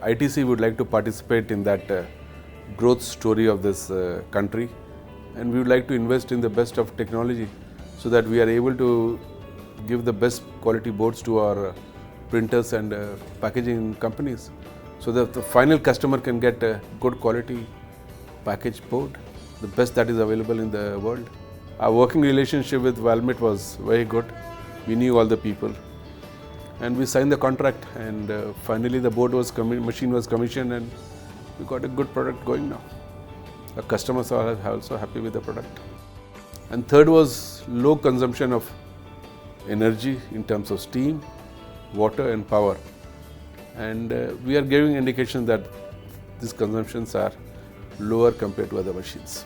ITC would like to participate in that growth story of this country, and we would like to invest in the best of technology so that we are able to give the best quality boards to our printers and packaging companies, so that the final customer can get a good quality packaged board, the best that is available in the world. Our working relationship with Valmet was very good. We knew all the people, and we signed the contract, and finally the machine was commissioned, and we got a good product going now. Our customers are also happy with the product. And third was low consumption of energy in terms of steam, water and power. And we are giving indication that these consumptions are lower compared to other machines.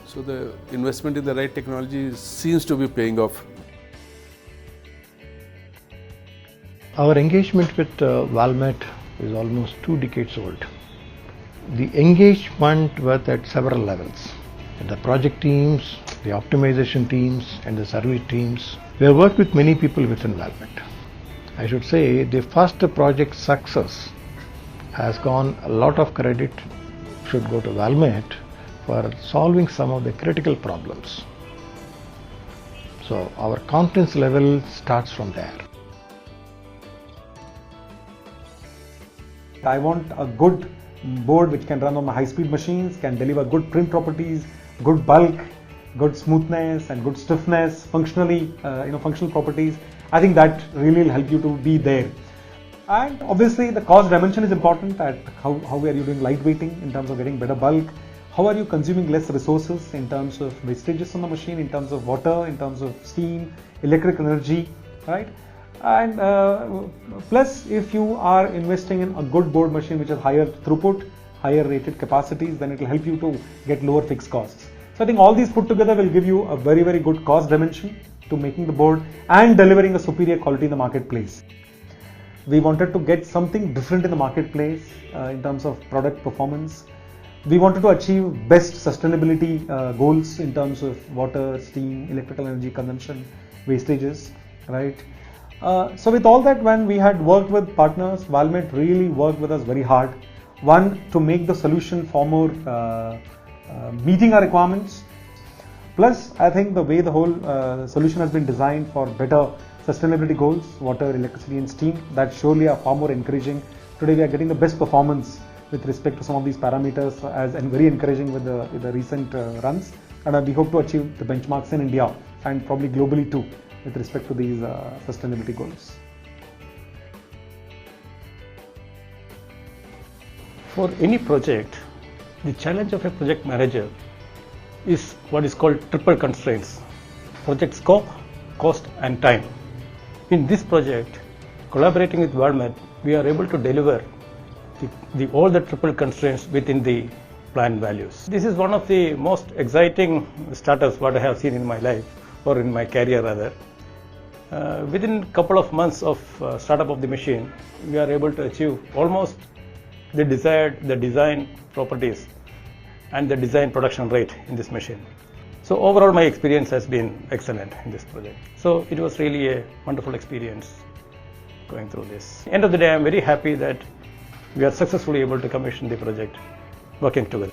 So the investment in the right technology seems to be paying off. Our engagement with Valmet is almost 2 decades old. The engagement was at several levels. The project teams, the optimization teams and the service teams. We have worked with many people within Valmet. I should say the first project success has gone, a lot of credit should go to Valmet for solving some of the critical problems. So our confidence level starts from there. I want a good board which can run on my high-speed machines, can deliver good print properties, good bulk, good smoothness and good stiffness, functional properties. I think that really will help you to be there. And obviously the cost dimension is important, at how are you doing lightweighting in terms of getting better bulk, how are you consuming less resources in terms of wastages on the machine, in terms of water, in terms of steam, electric energy, right? And plus, if you are investing in a good board machine which has higher throughput, higher rated capacities, then it will help you to get lower fixed costs. So I think all these put together will give you a very, very good cost dimension to making the board and delivering a superior quality in the marketplace. We wanted to get something different in the marketplace in terms of product performance. We wanted to achieve best sustainability goals in terms of water, steam, electrical energy consumption, wastages, right? So with all that, when we had worked with partners, Valmet really worked with us very hard. One, to make the solution far more meeting our requirements. Plus, I think the way the whole solution has been designed for better sustainability goals, water, electricity and steam, that surely are far more encouraging. Today we are getting the best performance with respect to some of these parameters, and very encouraging with the recent runs. And we hope to achieve the benchmarks in India and probably globally too, with respect to these sustainability goals. For any project, the challenge of a project manager is what is called triple constraints: project scope, cost and time. In this project, collaborating with Valmet, we are able to deliver all the triple constraints within the planned values. This is one of the most exciting startups what I have seen in my life, or in my career rather. Within a couple of months of startup of the machine, we are able to achieve almost the design properties and the design production rate in this machine. So overall my experience has been excellent in this project. So it was really a wonderful experience going through this. End of the day, I am very happy that we are successfully able to commission the project working together.